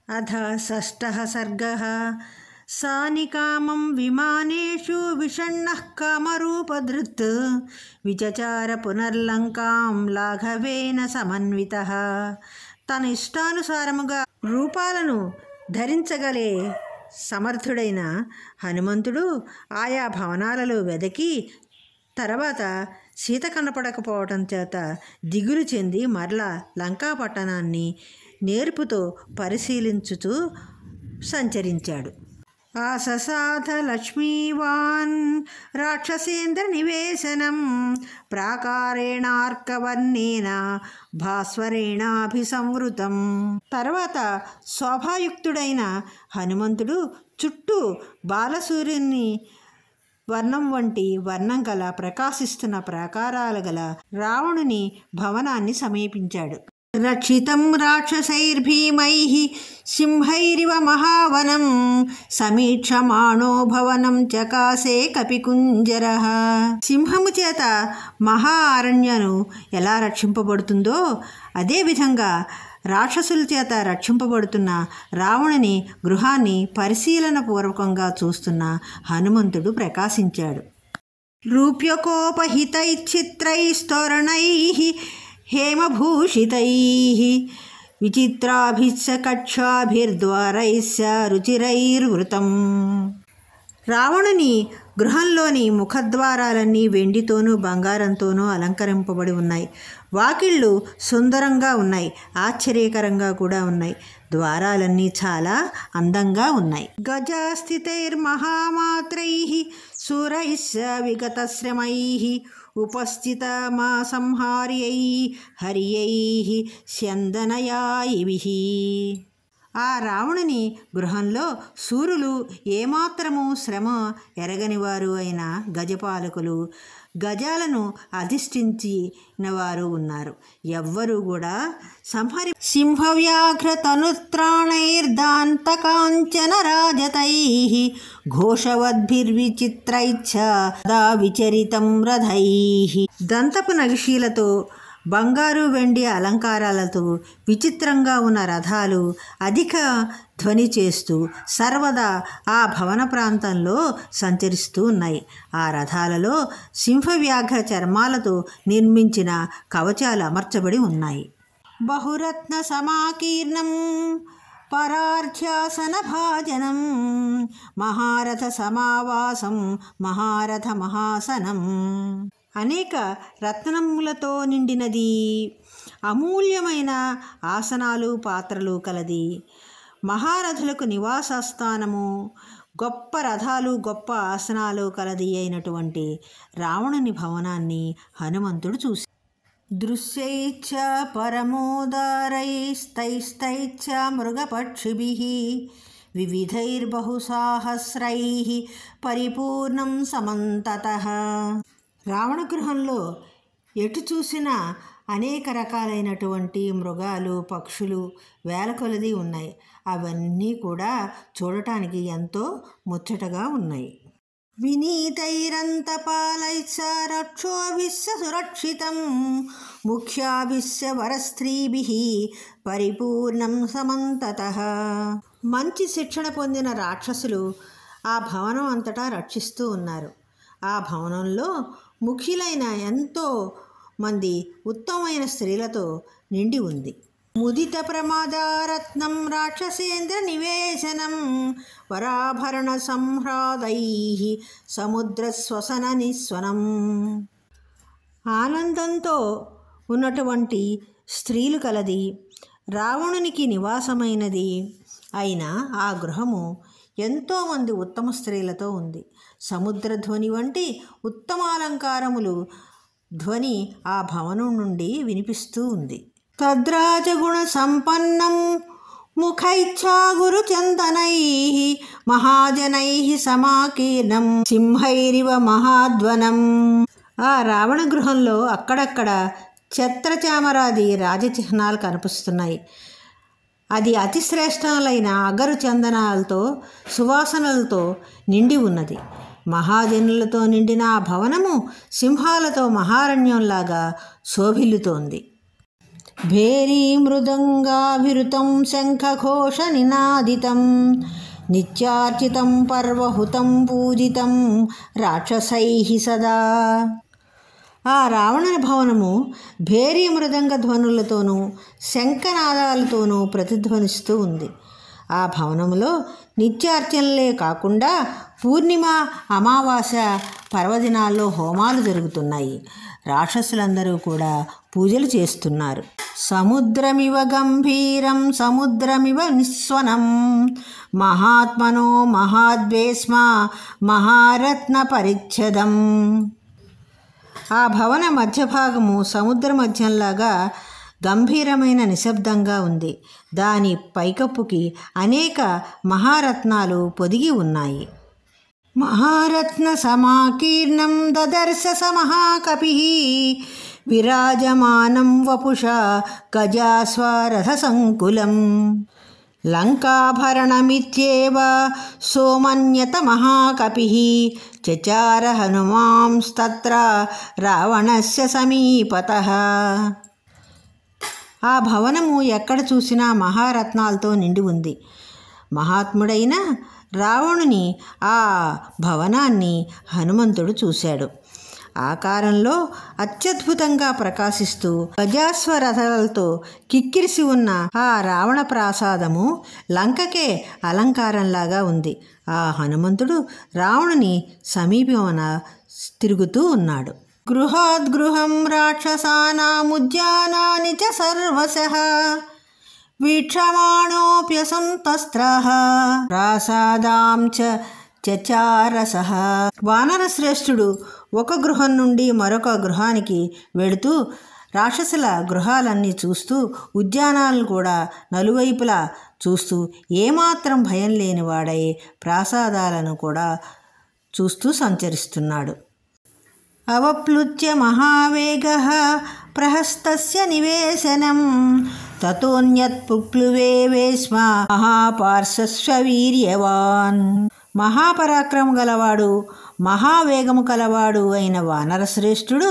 अथ षष्ठः सर्गः। सानिकामं विमानेषु विषण्णः कामरूपधृत् विचचार पुनर्लङ्कां లాఘవేన సమన్వితః. తన ఇష్టానుసారముగా రూపాలను ధరించగలే సమర్థుడైన హనుమంతుడు ఆయా భవనాలలో వెదకి తర్వాత సీత కనపడకపోవటం చేత దిగులు చెంది మరలా లంకా పట్టణాన్ని నేర్పుతో పరిశీలించుతూ సంచరించాడు. ఆససాధ లక్ష్మీవాన్ రాక్షసేంద్ర నివేశనం ప్రాకారేణార్కవర్ణేన భాస్వరేణాభిసంవృతం. తర్వాత శోభాయుక్తుడైన హనుమంతుడు చుట్టూ బాలసూర్యుని వర్ణం వంటి వర్ణం గల ప్రకాశిస్తున్న ప్రాకారాలు గల రావణుని భవనాన్ని సమీపించాడు. రక్షితం రాక్షసైర్భీమైః సింహైరివ మహావనం సమీక్షమాణో భవనం చకాసే కపికుంజరః. సింహము చేత మహా అరణ్యను ఎలా రక్షింపబడుతుందో అదేవిధంగా రాక్షసుల చేత రక్షింపబడుతున్న రావణుని గృహాన్ని పరిశీలన పూర్వకంగా చూస్తున్న హనుమంతుడు ప్రకాశించాడు. రూప్యకోపహితైశ్చిత్రైస్తోరణైః హేమభూషితైః విచిత్రాభిశ్చ కక్షాభిర్ద్వారైశ్చ రుచిరైర్వృతం. రావణుని గృహంలోని ముఖద్వారాలన్నీ వెండితోనూ బంగారంతోనూ అలంకరింపబడి ఉన్నాయి. వాకిళ్ళు సుందరంగా ఉన్నాయి, ఆశ్చర్యకరంగా కూడా ఉన్నాయి. ద్వారాలన్నీ చాలా అందంగా ఉన్నాయి. గజస్థితైర్మహామాత్రైః శూరైశ్చ విగతశ్రమైః ఉపస్థిత మా సంహార్యై హరియైః స్యందనయాయిభిః. ఆ రావణుని గృహంలో శూరులు ఏమాత్రము శ్రమ ఎరగనివారు అయిన గజపాలకులు గజాలను అధిష్ఠించిన వారు ఉన్నారు. ఎవ్వరూ కూడా సింహవ్యాఘ్ర తనుత్రాణైర్దాంతకాంచన రాజతైః ఘోషవద్భిర్విచిత్రైశ్చ దా విచరితం రథైః. దంతపు నగిషీలతో బంగారు వెండి అలంకారాలతో విచిత్రంగా ఉన్న రథాలు అధిక ధ్వని చేస్తూ సర్వదా ఆ భవన ప్రాంతంలో సంచరిస్తూ ఉన్నాయి. ఆ రథాలలో సింహవ్యాఘ్ర చర్మాలతో నిర్మించిన కవచాలు అమర్చబడి ఉన్నాయి. బహురత్న సమాకీర్ణం పరార్ధ్యాసన భాజనం మహారథ సమావాసం మహారథ మహాసనం. అనేక రత్నములతో నిండినది, అమూల్యమైన ఆసనాలు పాత్రలు కలది, మహారథులకు నివాస స్థానము, గొప్ప రథాలు గొప్ప ఆసనాలు కలది అయినటువంటి రావణుని భవనాన్ని హనుమంతుడు చూసి దృశ్యైశ్చ పరమోదారైస్తైస్తైశ్చ మృగపక్షిభిః వివిధైర్బహుసాహస్రైః పరిపూర్ణం సమంతతః. రావణ గృహంలో ఎటు చూసినా అనేక రకాలైనటువంటి మృగాలు పక్షులు వేల కొలది ఉన్నాయి. అవన్నీ కూడా చూడటానికి ఎంతో ముచ్చటగా ఉన్నాయి. వినీతైరంతపాలైశ్చ రక్షోభిశ్చ సురక్షితం ముఖ్యాభిశ్చ వరస్త్రీభిః పరిపూర్ణం సమంతతః. మంచి శిక్షణ పొందిన రాక్షసులు ఆ భవనం అంతటా రక్షిస్తూ ఉన్నారు. ఆ భవనంలో ముఖ్యులైన ఎంతో మంది ఉత్తమమైన స్త్రీలతో నిండి ఉంది. ముదిత ప్రమాదారత్నం రాక్షసేంద్ర నివేశనం వరాభరణ సంహ్రాదైః సముద్ర శ్వసన నిస్వనం. ఆనందంతో ఉన్నటువంటి స్త్రీలు కలది, రావణునికి నివాసమైనది అయిన ఆ గృహము ఎంతోమంది ఉత్తమ స్త్రీలతో ఉంది. సముద్రధ్వని వంటి ఉత్తమాలంకారములు ధ్వని ఆ భవనం నుండి వినిపిస్తూ ఉంది. తద్రాజగుణ సంపన్నం ముఖైచ్ఛాగురు చందనైః మహాజనైః సమాకీర్ణం సింహైరివ మహాధ్వనం. ఆ రావణ గృహంలో అక్కడక్కడ ఛత్రచామరాది రాజచిహ్నాలు కనిపిస్తున్నాయి. అది అతిశ్రేష్టములైన అగరు చందనాలతో సువాసనలతో నిండి ఉన్నది. మహాజనులతో నిండిన ఆ భవనము సింహాలతో మహారణ్యంలాగా శోభిల్లుతోంది. భేరీ మృదంగాభిరుతం శంఖఘోషనినాదితం నిత్యార్చితం పర్వహుతం పూజితం రాక్షసైః సదా. ఆ రావణుని భవనము భేరీ మృదంగ ధ్వనులతోనూ శంఖనాదాలతోనూ ప్రతిధ్వనిస్తూ ఉంది. ఆ భవనములో నిత్యార్చనలే కాకుండా పూర్ణిమ, అమావాస్య పర్వదినాల్లో హోమాలు జరుగుతున్నాయి. రాక్షసులందరూ కూడా పూజలు చేస్తున్నారు. సముద్రమివ గంభీరం సముద్రమివ నిస్వనం మహాత్మనో మహాద్వేస్మ మహారత్న పరిచ్ఛదం. ఆ భవన మధ్యభాగము సముద్ర మధ్యంలాగా గంభీరమైన నిశ్శబ్దంగా ఉంది. దాని పైకప్పుకి అనేక మహారత్నాలు పొదిగి ఉన్నాయి. మహారత్న సమాకీర్ణం దదర్శ సమహాకపిః విరాజమానం వపుషా గజాస్వారథ సంకులం లంకాభరణమిత్యేవ సోమన్యత మహాకపిః చచార హనుమాంస్తత్ర రావణస్య సమీపతః. ఆ భవనము ఎక్కడ చూసినా మహారత్నాలతో నిండి ఉంది. మహాత్ముడైన రావణుని ఆ భవనాన్ని హనుమంతుడు చూశాడు. ఆకారంలో అత్యద్భుతంగా ప్రకాశిస్తూ గజాశ్వరథాలతో కిక్కిరిసి ఉన్న ఆ రావణ ప్రాసాదము లంకకే అలంకారంలాగా ఉంది. ఆ హనుమంతుడు రావణుని సమీపమున తిరుగుతూ ఉన్నాడు. గృహాద్గృహం రాక్షసానాముద్యానాని చ సర్వశః వీక్షమాణోప్యసంతస్త్రః ప్రాసాదాం చచారసః. వానర శ్రేష్ఠుడు ఒక గృహం నుండి మరొక గృహానికి వెళుతూ రాక్షసుల గృహాలన్నీ చూస్తూ ఉద్యానాలను కూడా నలువైపులా చూస్తూ ఏమాత్రం భయం లేనివాడై ప్రాసాదాలను కూడా చూస్తూ సంచరిస్తున్నాడు. అవప్లుత్య మహావేగః ప్రహస్తస్య నివేశనం తతోన్యత్ పుప్లువే వేస్మ మహాపార్శ్వ వీర్యవాన్. మహాపరాక్రమం గలవాడు మహావేగము కలవాడు అయిన వానరశ్రేష్ఠుడు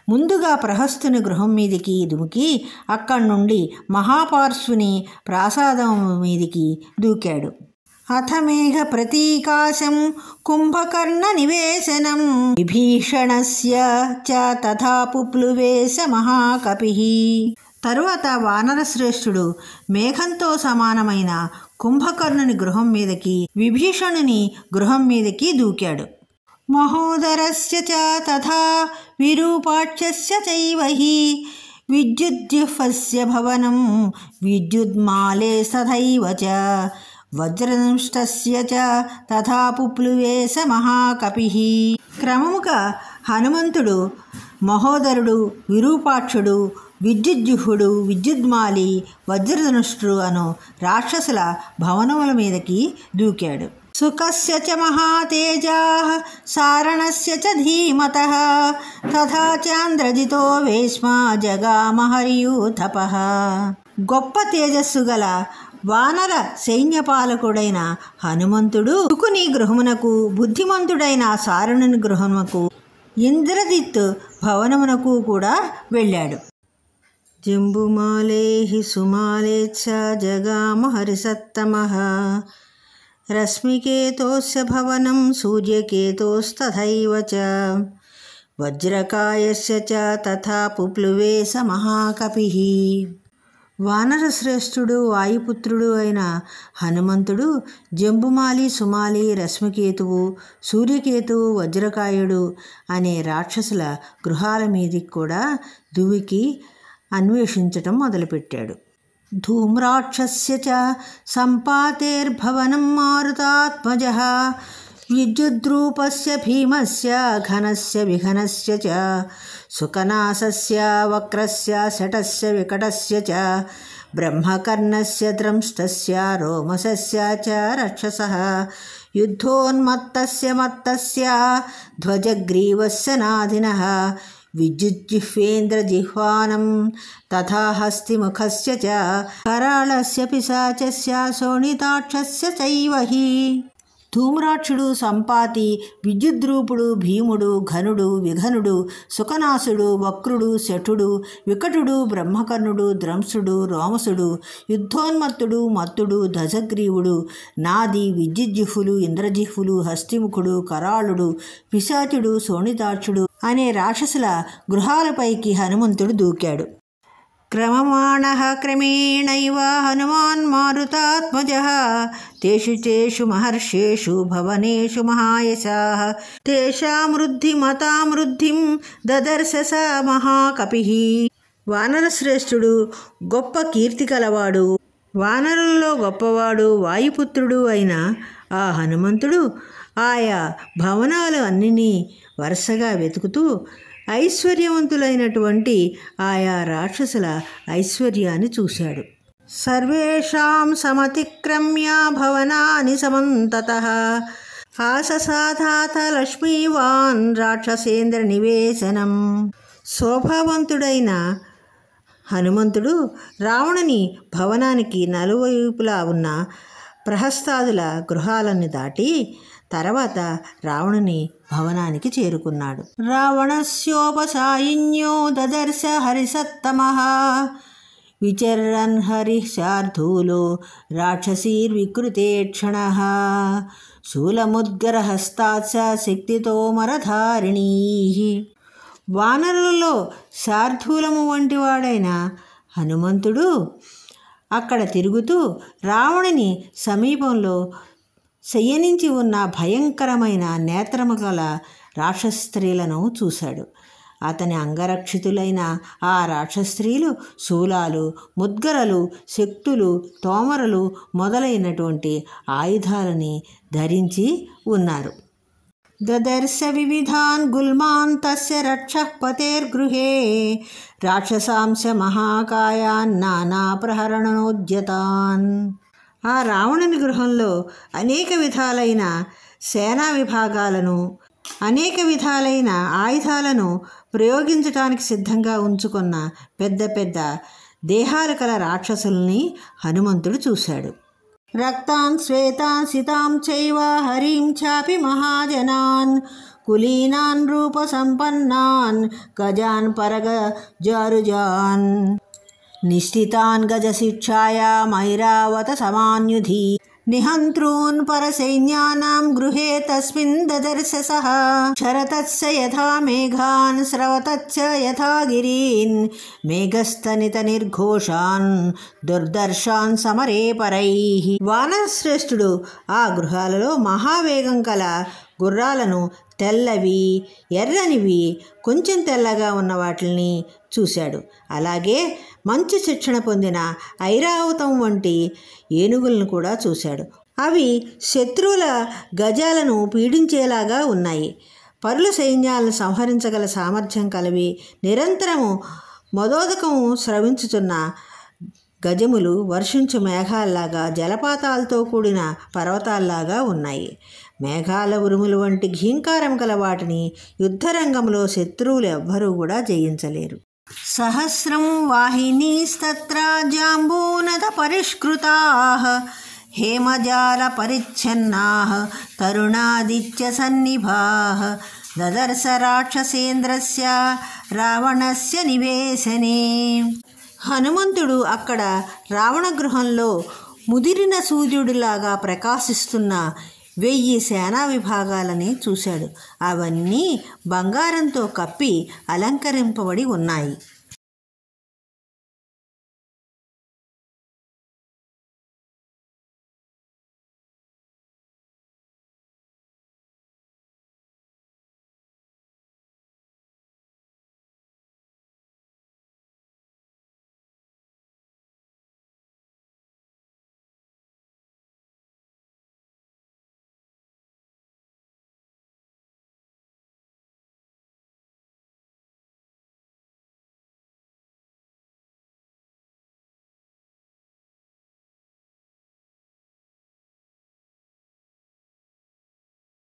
ముందుగా ప్రహస్తుని గృహం మీదికి దుమికి అక్కడి నుండి మహాపార్శ్వుని ప్రాసాదం మీదికి దూకాడు. అథ మేఘ ప్రతీకాశం కుంభకర్ణ నివేశనం విభీషణస్య చ తథా పుప్లువేశ మహాకపిః. తరువాత వానరశ్రేష్ఠుడు మేఘంతో సమానమైన కుంభకర్ణుని గృహం మీదకి విభీషణుని గృహం మీదకి దూకాడు. మహోదరస్య చ తథా విరూపాక్షస్య చైవ హి విద్యుద్జిహ్వస్య భవనం విద్యుద్మాలే తథైవ చ వజ్రదంష్టస్య చ తథా పుప్లువేశ మహాకపిః. క్రమముగా హనుమంతుడు, మహోదరుడు, విరూపాక్షుడు, విద్యుజ్జుహుడు, విద్యుద్మాలి, వజ్రధనుష్ఠుడు అను రాక్షసుల భవనముల మీదకి దూకాడు. సుఖస్య చ మహాతేజాః సారణస్య చ ధీమతః తథా చాంద్రజితో వేస్మ జగామహర్యూథపః. గొప్ప తేజస్సు గల వానర సైన్యపాలకుడైన హనుమంతుడు శుకుని గృహమునకు, బుద్ధిమంతుడైన సారణుని గృహమునకు, ఇంద్రజిత్ భవనమునకు కూడా వెళ్ళాడు. జంబుమాలేః సుమాలేచ్చ జగామహరిసత్తమః రశ్మికేతోస్య భవనం సూర్యకేతోస్తథైవ చ వజ్రకాయస్య చ తథా పుప్లువేశ మహాకపిః. వానర శ్రేష్ఠుడు వాయుపుత్రుడు అయిన హనుమంతుడు జంబుమాలి, సుమాలి, రశ్మికేతువు, సూర్యకేతువు, వజ్రకాయుడు అనే రాక్షసుల గృహాల మీదికి కూడా దుమికి అన్వేషించటం మొదలుపెట్టాడు. ధూమ్రాక్షస్య చ సంపాతేర్భవనం మారుతాత్మజః విద్యుద్రూపస్య భీమస్య ఘనస్య విఘనస్య చ సుకనాసస్య వక్రస్య శటస్య వికటస్య చ బ్రహ్మకర్ణస్య దంష్టస్య రోమసస్య చ రక్షసః యుద్ధోన్మత్తస్య మత్తస్య ధ్వజగ్రీవస్య నాధినః విద్యుజ్జిహ్వేంద్రజిహ్వానం తథా హస్తిముఖస్య చ కరాళస్య పిశాచస్య శోణితాక్షస్య చైవ హి. ధూమ్రాక్షుడు, సంపాతి, విద్యుద్రూపుడు, భీముడు, ఘనుడు, విఘనుడు, సుఖనాసుడు, వక్రుడు, శఠుడు, వికటుడు, బ్రహ్మకర్ణుడు, ద్రంసుడు, రోమసుడు, యుద్ధోన్మత్తుడు, మత్తుడు, దశగ్రీవుడు, నాది, విద్యుజ్జిహ్వులు, ఇంద్రజిహ్వులు, హస్తిముఖుడు, కరాళుడు, పిశాచుడు, శోణితాక్షుడు అనే రాక్షసుల గృహాలపైకి హనుమంతుడు దూకాడు. క్రమమాణః క్రమేణైవ హనుమాన్ మారుతాత్మజః తేషు తేషు మహర్షేషు భవనేషు మహాయశాః తేషాం వృద్ధిమతాం వృద్ధిం దదర్శ స మహాకపిః. వానరశ్రేష్ఠుడు, గొప్ప కీర్తి కలవాడు, వానరుల్లో గొప్పవాడు, వాయుపుత్రుడు అయిన ఆ హనుమంతుడు ఆయా భవనాలు అన్నినీ వరుసగా వెతుకుతూ ఐశ్వర్యవంతులైనటువంటి ఆయా రాక్షసుల ఐశ్వర్యాన్ని చూశాడు. సర్వేషాం సమతిక్రమ్య భవనాని సమంతతః ఆససాధాత లక్ష్మీవాన్ రాక్షసేంద్ర నివేశనం. శోభావంతుడైన హనుమంతుడు రావణుని భవనానికి నలువైపులా ఉన్న ప్రహస్తాదుల గృహాలను దాటి తర్వాత రావణుని భవనానికి చేరుకున్నాడు. రావణస్యోపసాయిన్యో దదర్శ హరిసత్తమః విచరన్ హరిశార్ధూలో రాక్షసీర్వికృతేక్షణః శూలముద్గరహస్తాత్స శక్తితోమరధారిణీః. వానరులలో శార్ధూలము వంటివాడైన హనుమంతుడు అక్కడ తిరుగుతూ రావణుని సమీపంలో శయనించి ఉన్న భయంకరమైన నేత్రము గల రాక్షస్త్రీలను చూశాడు. అతని అంగరక్షితులైన ఆ రాక్షస్త్రీలు శూలాలు, ముద్గరలు, శక్తులు, తోమరలు మొదలైనటువంటి ఆయుధాలని ధరించి ఉన్నారు. దదర్శ వివిధాన్ గుల్మాన్ తస్య రక్షః పతేర్గృహే రాక్షసాంశ మహాకాయాన్ నానా ప్రహరణోద్యతాన్. ఆ రావణుని గృహంలో అనేక విధాలైన సేనా విభాగాలను, అనేక విధాలైన ఆయుధాలను ప్రయోగించటానికి సిద్ధంగా ఉంచుకున్న పెద్ద పెద్ద దేహాలు కల రాక్షసుల్ని హనుమంతుడు చూశాడు. రక్తాన్ శ్వేతాన్ సితాం చైవ హరిం చాపి మహాజనాన్ కులీనాన్ రూప సంపన్నాన్ గజాన్ పరగజారుజాన్ నిష్ఠితాన్ గజశిక్షాయాం ఐరావత సమాన్యుధి నిహంత్రూన్ పరసైన్యానాం గృహే తస్మిన్ దదర్శ సః శరతత్స యథా మేఘాన్ స్రవతచ్చ యథా గిరీన్ మేఘస్తనిత నిర్ఘోషాన్ దుర్దర్శాన్ సమరే పరైః. వానరశ్రేష్ఠుడు ఆ గృహాలలో మహావేగం కల గుర్రాలను, తెల్లవి, ఎర్రనివి, కొంచెం తెల్లగా ఉన్న వాటిని చూశాడు. అలాగే మంచి శిక్షణ పొందిన ఐరావతం వంటి ఏనుగులను కూడా చూశాడు. అవి శత్రువుల గజాలను పీడించేలాగా ఉన్నాయి. పరుల సైన్యాలను సంహరించగల సామర్థ్యం కలవి. నిరంతరము మదోదకము స్రవించుతున్న గజములు వర్షించు మేఘాల్లాగా, జలపాతాలతో కూడిన పర్వతాల్లాగా ఉన్నాయి. మేఘాల ఉరుములు వంటి ఘీంకారం గల వాటిని యుద్ధరంగంలో శత్రువులు ఎవ్వరూ కూడా జయించలేరు. సహస్రం వాహినీస్తత్ర జాంబూనద పరిష్కృతాః హేమజాల పరిచ్ఛన్నాః తరుణాదిత్య సన్నిభాః దదర్శ రాక్షసేంద్రస్య రావణస్య నివేశనే. హనుమంతుడు అక్కడ రావణ గృహంలో ముదిరిన సూర్యుడిలాగా ప్రకాశిస్తున్న 1000 సేనా విభాగాలని చూశాడు. అవన్నీ బంగారంతో కప్పి అలంకరింపబడి ఉన్నాయి.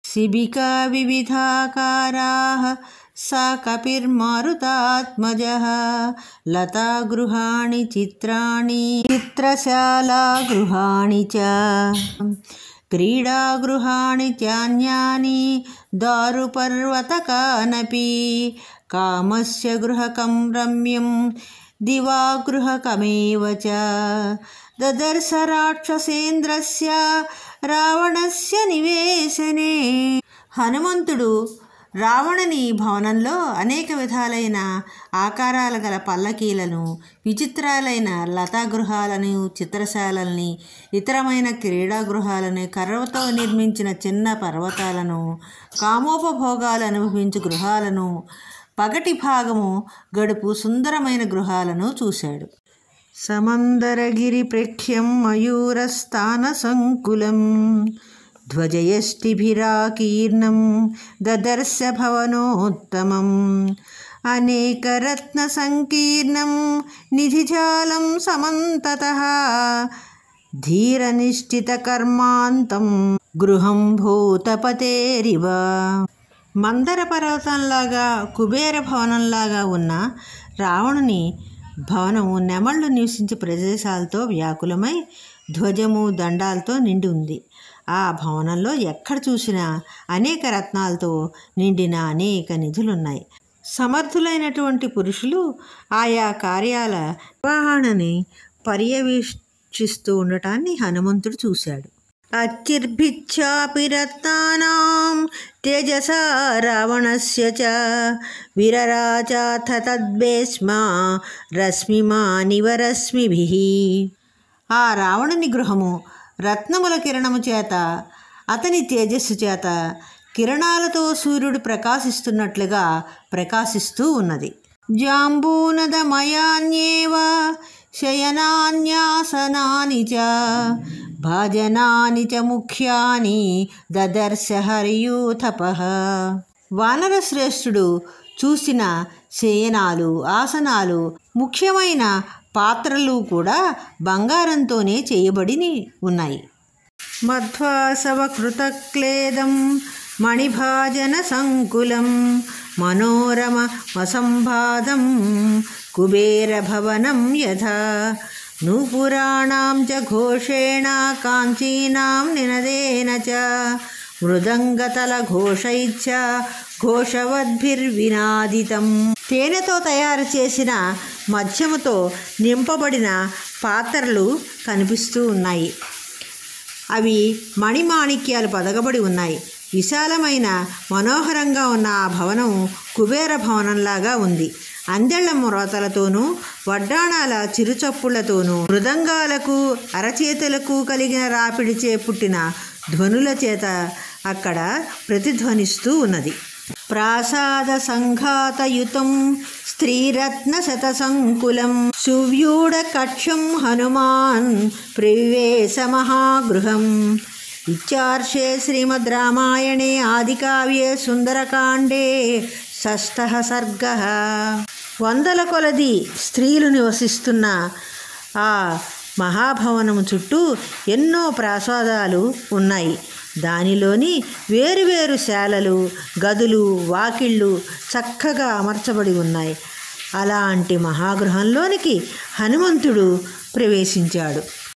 శిబికా వివిధాకారాః సా కపిర్మారుతాత్మజః లతా గృహాణి చిత్రాణి చిత్రశాలా గృహాణి చ క్రీడాగృహాణి చాన్యాని దారుపర్వతకానపి కామస్య గృహకం రమ్యం దివాగృహకమేవ చ దదర్శ రాక్షసేంద్రస్య రావణస్య నివేశనే. హనుమంతుడు రావణుని భవనంలో అనేక విధాలైన ఆకారాలు గల పల్లకీలను, విచిత్రాలైన లతాగృహాలను, చిత్రశాలల్ని, ఇతరమైన క్రీడాగృహాలను, కర్రతో నిర్మించిన చిన్న పర్వతాలను, కామోపభోగాలు అనుభవించు గృహాలను, పగటి భాగము గడుపు సుందరమైన గృహాలను చూశాడు. సమందరగిరి ప్రేక్ష్యం మయూరస్థాన సంకులం ధ్వజయష్టిభిరాకీర్ణం దదర్శ భవనోత్తమం అనేకరత్న సంకీర్ణం నిధిజాలం సమంతతః ధీరనిష్ఠితకర్మాంతం గృహం భూతపతేరివ. మందర పర్వతంలాగా, కుబేర భవనంలాగా ఉన్న రావణుని భవనము నెమళ్ళు నివసించే ప్రదేశాలతో వ్యాకులమై ధ్వజము, దండాలతో నిండి ఉంది. ఆ భవనంలో ఎక్కడ చూసినా అనేక రత్నాలతో నిండిన అనేక నిధులున్నాయి. సమర్థులైనటువంటి పురుషులు ఆయా కార్యాల నిర్వహణని పర్యవేక్షిస్తూ ఉండటాన్ని హనుమంతుడు చూశాడు. అచ్చిర్భిచ్చాపి రత్నానాం తేజసా రావణస్య చ విరరాజాథ తద్భేస్మా రశ్మిమానివ రశ్మిభిః. ఆ రావణుని గృహము రత్నముల కిరణము చేత, అతని తేజస్సు చేత కిరణాలతో సూర్యుడు ప్రకాశిస్తున్నట్లుగా ప్రకాశిస్తూ ఉన్నది. జాంబూనదమయాన్యేవ శయనాన్యాసనాని చ భాజనాని చ ముఖ్యాని దదర్శ హరియూథపః. వానర శ్రేష్ఠుడు చూసిన శయనాలు, ఆసనాలు, ముఖ్యమైన పాత్రలు కూడా బంగారంతోనే చేయబడి ఉన్నాయి. మధ్వాసవకృతక్లేదం మణిభాజన సంకులం మనోరమ వసంబాధం కుబేర భవనం యథా నూపురాణాం చ ఘోషేణ కాంచీనాం నినదేన చ మృదంగతల ఘోషైచ్చ ఘోషవద్భిర్వినాదితం. తేనెతో తయారు చేసిన మద్యముతో నింపబడిన పాత్రలు కనిపిస్తూ ఉన్నాయి. అవి మణిమాణిక్యాలు పదగబడి ఉన్నాయి. విశాలమైన మనోహరంగా ఉన్న ఆ భవనం కుబేర భవనంలాగా ఉంది. అందెళ్ల మ్రోతలతోనూ, వడ్డాణాల చిరుచప్పుళ్లతోనూ, మృదంగాలకు, అరచేతులకు కలిగిన రాపిడిచే పుట్టిన ధ్వనుల చేత అక్కడ ప్రతిధ్వనిస్తూ ఉన్నది. ప్రాసాద సంఘాతయుతం స్త్రీరత్న శతసంకులం సువ్యూఢ కక్షం హనుమాన్ ప్రవివేశ మహాగృహం. ఇత్యార్షే శ్రీమద్ రామాయణే ఆదికావ్యే సుందరకాండే షష్ఠః సర్గః. వందల కొలది స్త్రీలు నివసిస్తున్న ఆ మహాభవనము చుట్టూ ఎన్నో ప్రాసాదాలు ఉన్నాయి. దానిలోని వేరువేరు శాలలు, గదులు, వాకిళ్ళు చక్కగా అమర్చబడి ఉన్నాయి. అలాంటి మహాగృహంలోనికి హనుమంతుడు ప్రవేశించాడు.